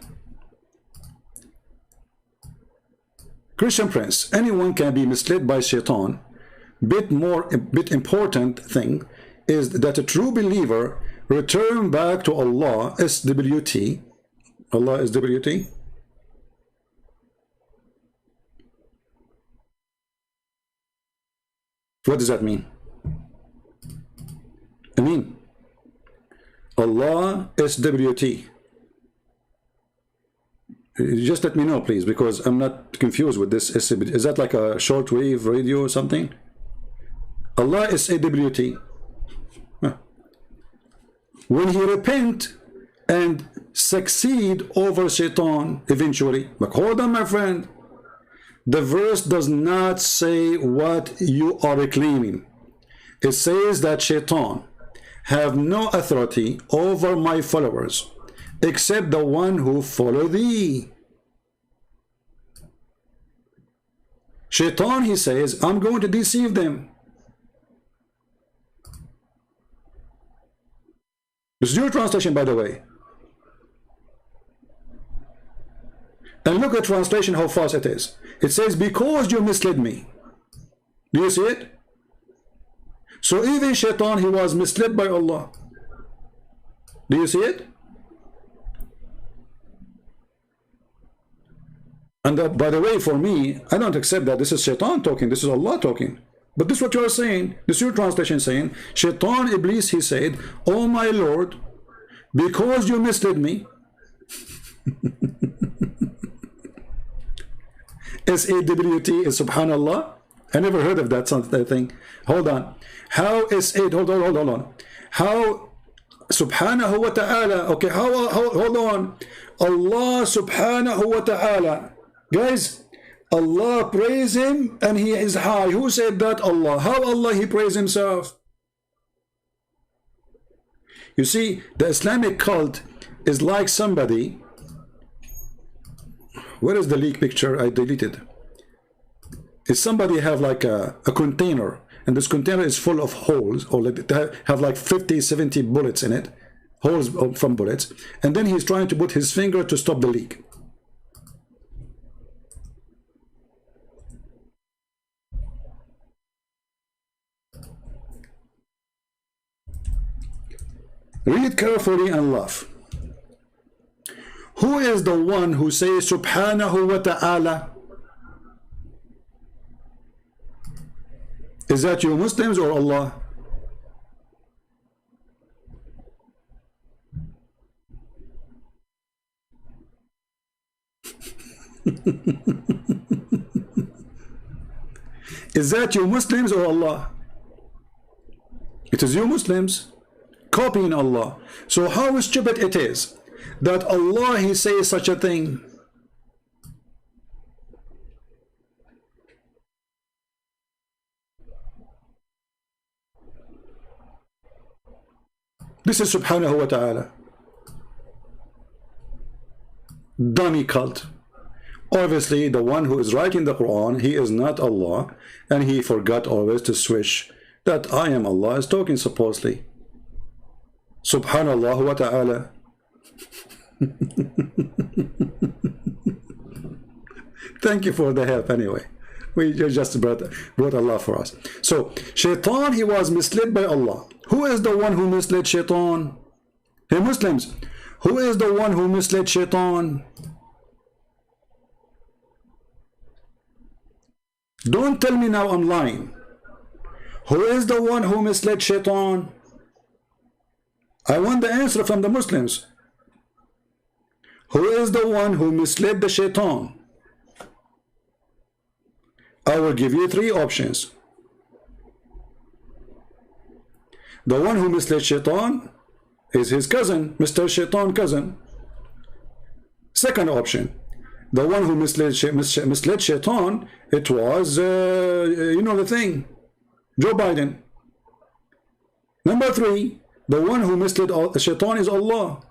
Christian Prince, anyone can be misled by shaitan. Bit important thing is that a true believer return back to Allah, SWT. Allah is SWT. What does that mean? I mean, Allah SWT. Just let me know, please, because I'm not confused with this. Is that like a shortwave radio or something? Allah is SWT. Huh. When he repent and succeed over shaitan eventually. But hold on, my friend. The verse does not say what you are claiming. It says that shaitan have no authority over my followers except the one who follow thee. Shaitan, he says, I'm going to deceive them. This is your translation, by the way. And look at translation, how false it is. It says, because you misled me. Do you see it? So even shaitan, he was misled by Allah. Do you see it? And by the way, for me, I don't accept that this is shaitan talking, this is Allah talking. But this is what you are saying, this is your translation saying, shaitan, Iblis, he said, oh my Lord, because you misled me, SWT is subhanallah. I never heard of that thing. Hold on. How is it? Hold on. How subhanahu wa ta'ala? Okay, hold on. Allah subhanahu wa ta'ala. Guys, Allah praise him and he is high. Who said that? Allah. How Allah he praise himself? You see, the Islamic cult is like somebody. Where is the leak picture? I deleted. Is somebody have like a container, and this container is full of holes, or have like 50, 70 bullets in it, holes from bullets, and then he's trying to put his finger to stop the leak. Read carefully and laugh. Who is the one who says subhanahu wa ta'ala? Is that you Muslims or Allah? Is that you Muslims or Allah? It is you Muslims copying Allah. So how stupid it is that Allah he says such a thing. This is subhanahu wa ta'ala. Dummy cult. Obviously the one who is writing the Quran, he is not Allah, and he forgot always to switch that I am Allah is talking supposedly. Subhanallah wa ta'ala. Thank you for the help anyway. We just brought Allah for us. So shaitan, he was misled by Allah. Who is the one who misled shaitan? Hey Muslims, who is the one who misled shaitan? Don't tell me now I'm lying. Who is the one who misled shaitan? I want the answer from the Muslims. Who is the one who misled the shaitan? I will give you three options. The one who misled shaitan is his cousin, Mr. Shaitan cousin. Second option, the one who misled shaitan, it was, you know the thing, Joe Biden. Number three, the one who misled shaitan is Allah.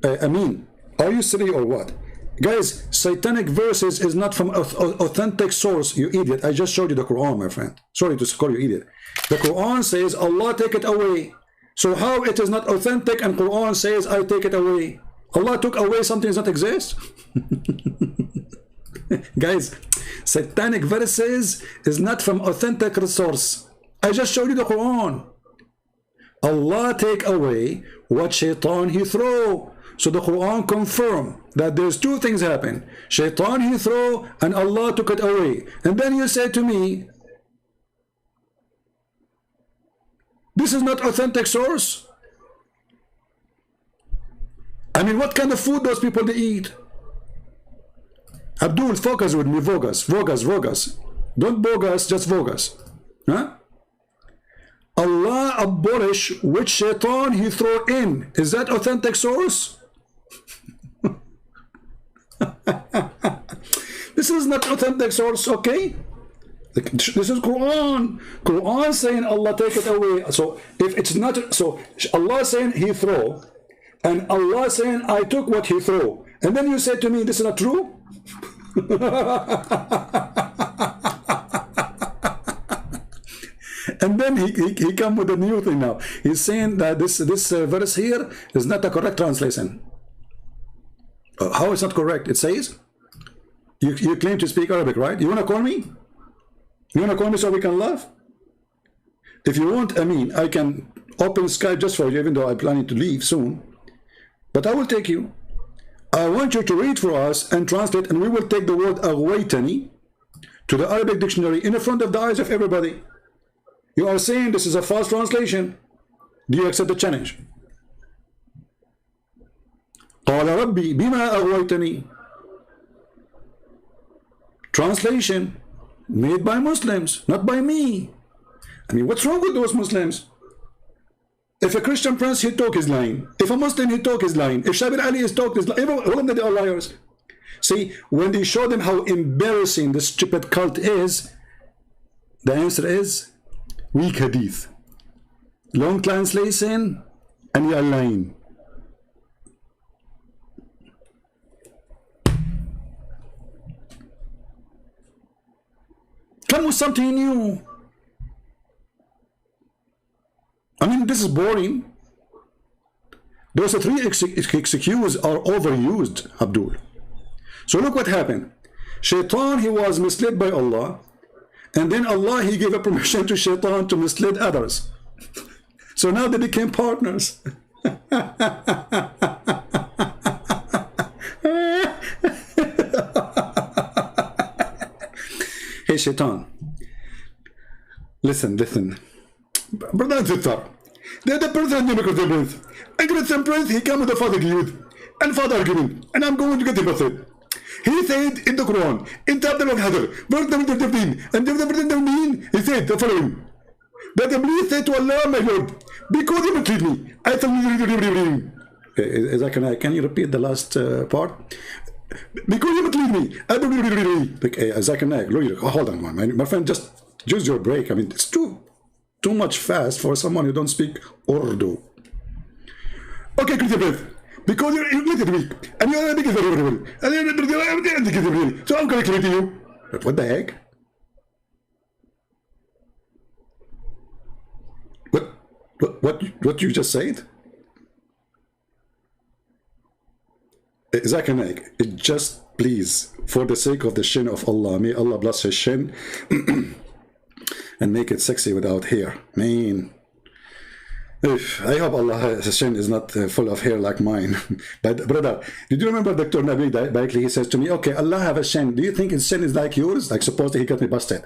I mean, are you silly or what? Guys, satanic verses is not from authentic source, you idiot. I just showed you the Quran, my friend. Sorry to call you idiot. The Quran says, Allah take it away. So how it is not authentic and Quran says I take it away? Allah took away something that does not exist? Guys, satanic verses is not from authentic resource. I just showed you the Quran. Allah take away what shaitan he throw. So the Quran confirm that there's two things happen. Shaitan he throw and Allah took it away. And then you say to me, this is not authentic source. I mean, what kind of food those people they eat? Abdul, focus with me, focus. Don't bogus, just focus. Huh? Allah abolish which shaitan he throw in. Is that authentic source? This is not authentic source, okay? This is Quran. Quran saying Allah take it away. So if it's not, so Allah saying he throw, and Allah saying I took what he throw, and then you say to me this is not true. And then he come with a new thing now. He's saying that this verse here is not a correct translation. How is not correct? It says you claim to speak Arabic, right? You want to call me? You want to call me so we can laugh? If you want, I mean, I can open Skype just for you, even though I'm planning to leave soon. But I will take you. I want you to read for us and translate, and we will take the word aghwaytani to the Arabic dictionary in the front of the eyes of everybody. You are saying this is a false translation. Do you accept the challenge? قال ربي بما أغويتني. Translation made by Muslims, not by me. I mean, what's wrong with those Muslims? If a Christian prince he talk is lying. If a Muslim he talk is lying. If Shabir Ali is talk is lying. All of them they are liars. See, when they show them how embarrassing the stupid cult is, the answer is weak hadith, long translation, and you are lying. Come with something new. I mean, this is boring. Those three excuses are overused, Abdul. So look what happened. Shaitan, he was misled by Allah, and then Allah, he gave a permission to Shaitan to mislead others. So now they became partners. Hey Shaitan, listen. Brother and sister, they're the Prince and the Christian Prince. And Christian Prince, he came with the father youth and father argument, and I'm going to get him busted. He said in the Quran, in chapter of Hadr, verse number 13, and verse number 13, he said the following: that the priest said to Allah, my Lord, because you mistreat me, I shall can you repeat the last part? Because you mistreat me, I hold on, my friend, just use your break. I mean, it's too much fast for someone who don't speak Urdu. Okay, Christian Prince, because you're little weak, and you're a big variable, and you're so I'm going to kill you. But what the heck? What you just said? Zakir Naik, it just please, for the sake of the shin of Allah, may Allah bless his shin and make it sexy without hair. Man, I hope Allah's shin is not full of hair like mine. But brother, did you remember Dr. Nabi Baikli? He says to me, okay, Allah have a shin. Do you think his shin is like yours? Like suppose he got me busted.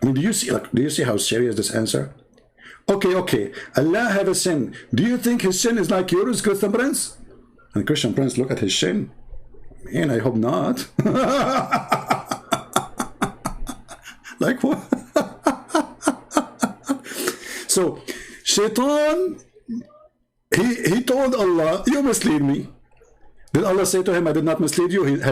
I mean, do you see how serious this answer? Okay, Allah have a sin. Do you think his sin is like yours, Christian Prince? And Christian Prince, look at his sin. Man, I hope not. Like what? So, Shaitan, he told Allah, you mislead me. Did Allah say to him, I did not mislead you?